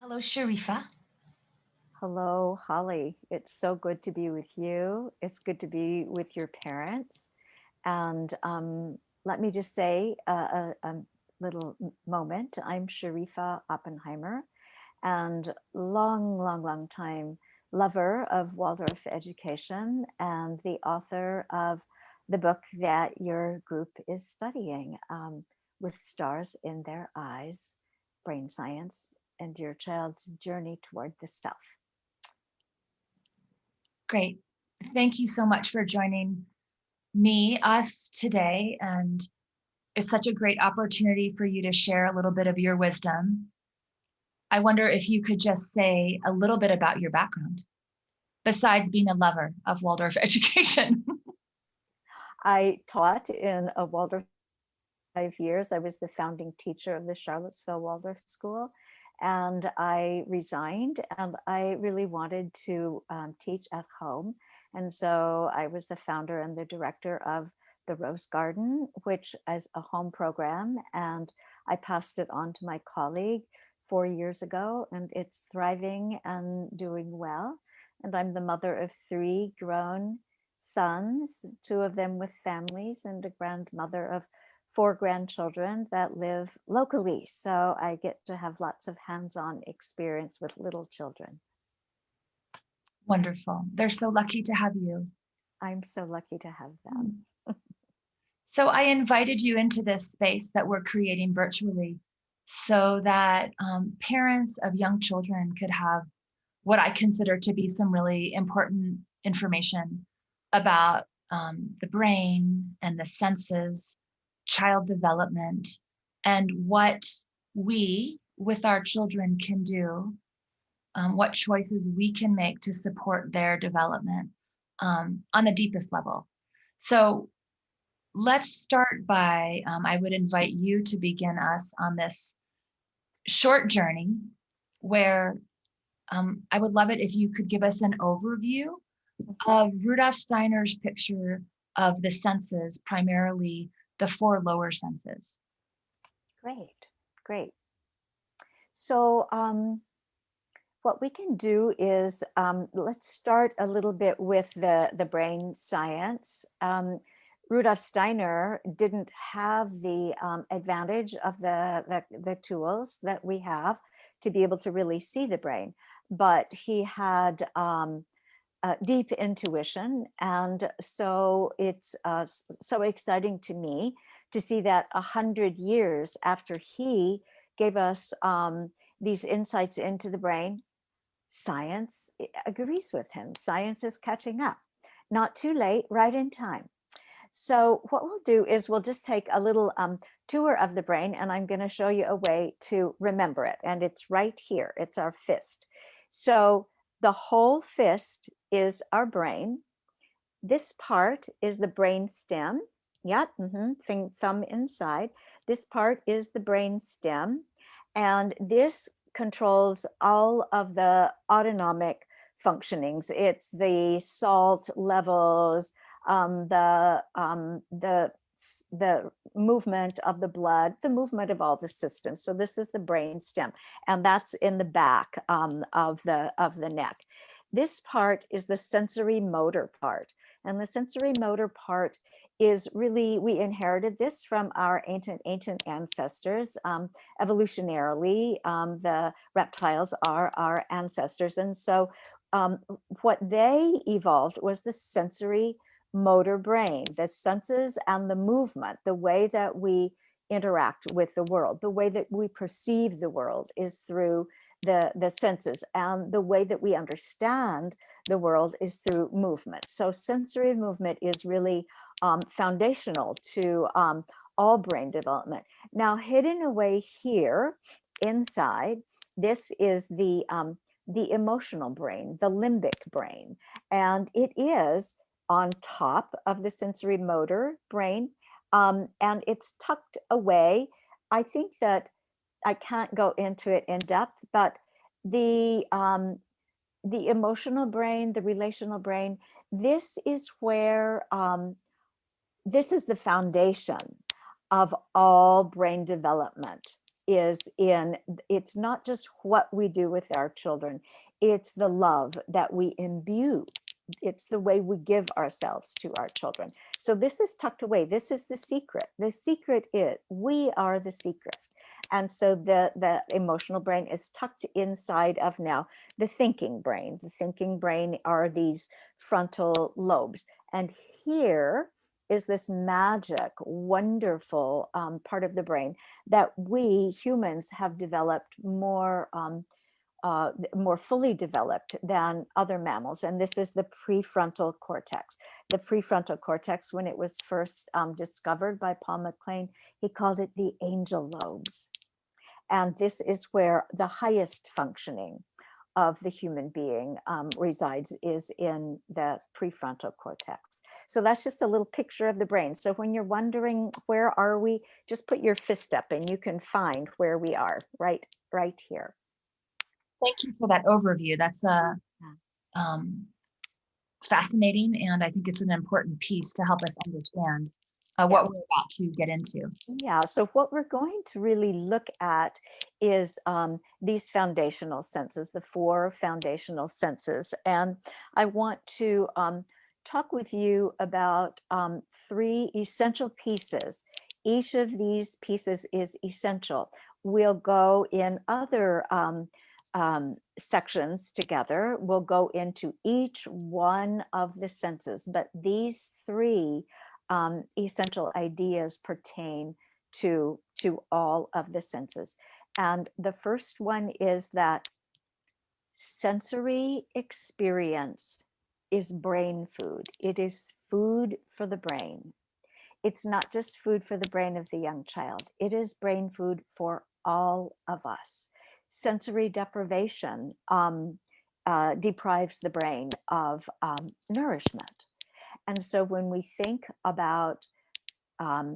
Hello, Sharifa. Hello, Holly. It's so good to be with you. It's good to be with your parents. And let me just say a little moment. I'm Sharifa Oppenheimer, and long time lover of Waldorf education and the author of the book that your group is studying, With Stars in Their Eyes, Brain Science and Your Child's Journey Toward the Self. Great. Thank you so much for joining us today. And it's such a great opportunity for you to share a little bit of your wisdom. I wonder if you could just say a little bit about your background, besides being a lover of Waldorf education. I taught in a Waldorf 5 years. I was the founding teacher of the Charlottesville Waldorf School, and I resigned, and I really wanted to teach at home. And so I was the founder and the director of the Rose Garden, which is a home program, and I passed it on to my colleague 4 years ago, and it's thriving and doing well. And I'm the mother of three grown sons, two of them with families, and a grandmother of four grandchildren that live locally. So I get to have lots of hands-on experience with little children. Wonderful. They're so lucky to have you. I'm so lucky to have them. So I invited you into this space that we're creating virtually so that parents of young children could have what I consider to be some really important information about the brain and the senses, child development, and what we with our children can do, what choices we can make to support their development on the deepest level. So let's start by I would invite you to begin us on this short journey where I would love it if you could give us an overview of Rudolf Steiner's picture of the senses, primarily the four lower senses. Great, great. So what we can do is let's start a little bit with the brain science. Rudolf Steiner didn't have the advantage of the tools that we have to be able to really see the brain, but he had deep intuition. And so it's so exciting to me to see that 100 years after he gave us these insights into the brain, science agrees with him. Science is catching up. Not too late, right in time. So what we'll do is we'll just take a little tour of the brain, and I'm going to show you a way to remember it. And it's right here. It's our fist. So the whole fist is our brain. This part is the brain stem. Yeah, thumb inside. This part is the brain stem. And this controls all of the autonomic functionings. It's the salt levels, the movement of the blood, the movement of all the systems. So this is the brain stem, and that's in the back of the neck. This part is the sensory motor part, and the sensory motor part is really, we inherited this from our ancient ancestors. Evolutionarily, the reptiles are our ancestors, and so what they evolved was the sensory motor brain, the senses and the movement, the way that we interact with the world, the way that we perceive the world is through the senses, and the way that we understand the world is through movement. So sensory movement is really foundational to all brain development. Now, hidden away here inside, this is the emotional brain, the limbic brain, and it is on top of the sensory motor brain, and it's tucked away. I think that I can't go into it in depth, but the emotional brain, the relational brain, this is where this is the foundation of all brain development. is in, it's not just what we do with our children, it's the love that we imbue. It's the way we give ourselves to our children. So this is tucked away. This is the secret. The secret is we are the secret. And so the emotional brain is tucked inside of now the thinking brain. The thinking brain are these frontal lobes. And here is this magic, wonderful part of the brain that we humans have developed more fully developed than other mammals. And this is the prefrontal cortex. The prefrontal cortex, when it was first discovered by Paul MacLean, he called it the angel lobes. And this is where the highest functioning of the human being resides, is in the prefrontal cortex. So that's just a little picture of the brain. So when you're wondering where are we, just put your fist up and you can find where we are, right here. Thank you for that overview. That's Yeah. fascinating, and I think it's an important piece to help us understand Yeah. what we're about to get into. Yeah, so what we're going to really look at is these foundational senses, the 4 foundational senses. And I want to talk with you about 3 essential pieces. Each of these pieces is essential. We'll go in other sections together. We'll go into each one of the senses, but these 3 essential ideas pertain to all of the senses. And the first one is that sensory experience is brain food. It is food for the brain. It's not just food for the brain of the young child. It is brain food for all of us. Sensory deprivation deprives the brain of nourishment. And so when we think about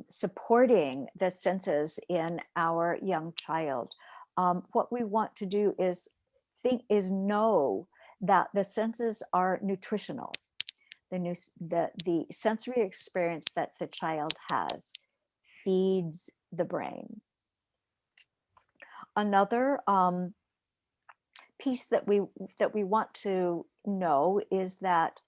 supporting the senses in our young child, what we want to do is know that the senses are nutritional. The sensory experience that the child has feeds the brain. Another piece that we want to know is that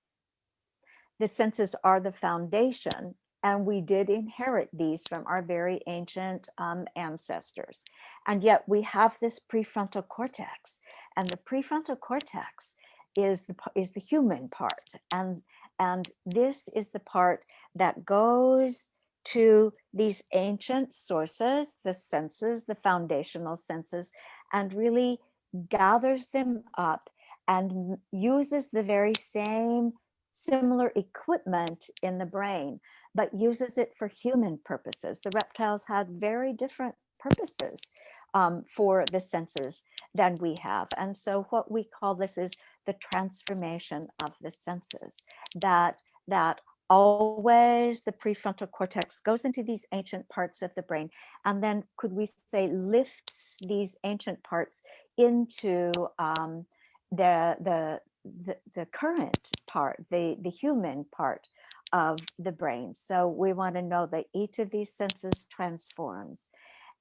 the senses are the foundation, and we did inherit these from our very ancient ancestors. And yet we have this prefrontal cortex, and the prefrontal cortex is the human part, and this is the part that goes to these ancient sources, the senses, the foundational senses, and really gathers them up and uses the very same similar equipment in the brain, but uses it for human purposes. The reptiles had very different purposes for the senses than we have. And so what we call this is the transformation of the senses, that always the prefrontal cortex goes into these ancient parts of the brain, and then could we say lifts these ancient parts into the current part, the human part of the brain. So we want to know that each of these senses transforms.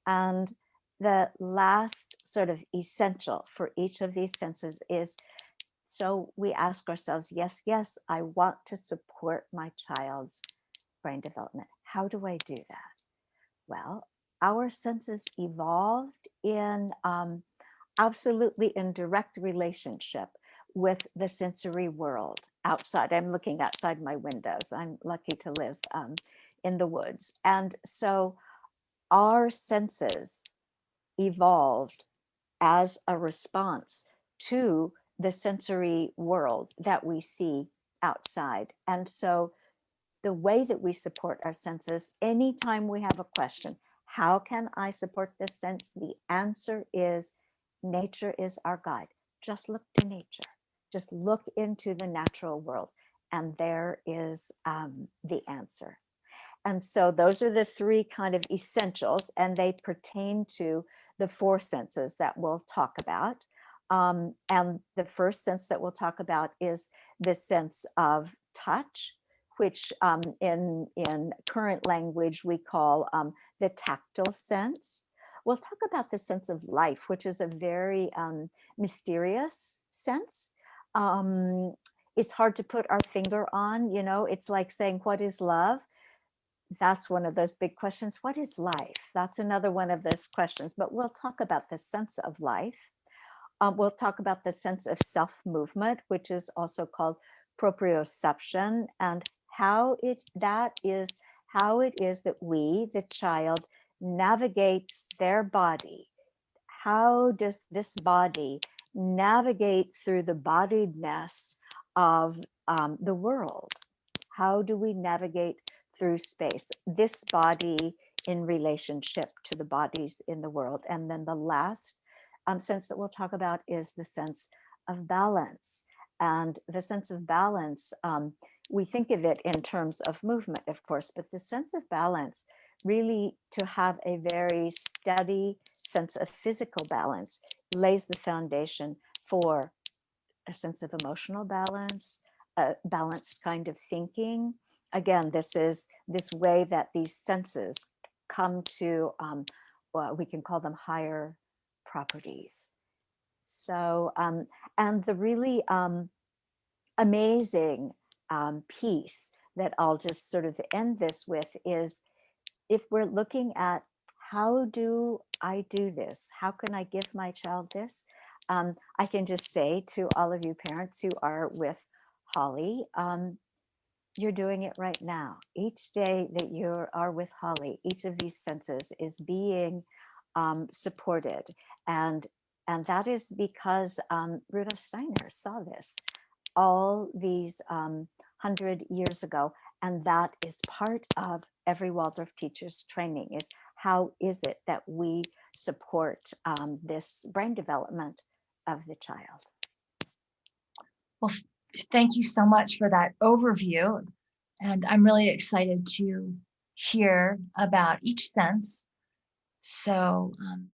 And the last sort of essential for each of these senses is, so we ask ourselves, yes, I want to support my child's brain development. How do I do that? Well, our senses evolved in absolutely in direct relationship with the sensory world outside. I'm looking outside my windows. I'm lucky to live in the woods. And so our senses evolved as a response to the sensory world that we see outside. And so the way that we support our senses, anytime we have a question, how can I support this sense? The answer is nature is our guide. Just look to nature. Just look into the natural world. And there is the answer. And so those are the 3 kind of essentials, and they pertain to the 4 senses that we'll talk about. And the first sense that we'll talk about is the sense of touch, which in current language we call the tactile sense. we'll talk about the sense of life, which is a very mysterious sense. Um, it's hard to put our finger on, you know, it's like saying, what is love? That's one of those big questions. What is life? That's another one of those questions, but we'll talk about the sense of life. We'll talk about the sense of self-movement, which is also called proprioception, and how it is that we, the child, navigates their body. How does this body navigate through the bodiedness of the world? How do we navigate through space? This body in relationship to the bodies in the world. And then the last sense that we'll talk about is the sense of balance. And the sense of balance, we think of it in terms of movement, of course, but the sense of balance, really to have a very steady sense of physical balance, lays the foundation for a sense of emotional balance, a balanced kind of thinking. Again, this is this way that these senses come to, well, we can call them higher properties. So, and the really amazing piece that I'll just sort of end this with is, if we're looking at how do I do this? How can I give my child this? I can just say to all of you parents who are with Holly, you're doing it right now. Each day that you are with Holly, each of these senses is being supported. And that is because Rudolf Steiner saw this all these 100 years ago. And that is part of every Waldorf teacher's training, is how is it that we support this brain development of the child. Well, thank you so much for that overview. And I'm really excited to hear about each sense. So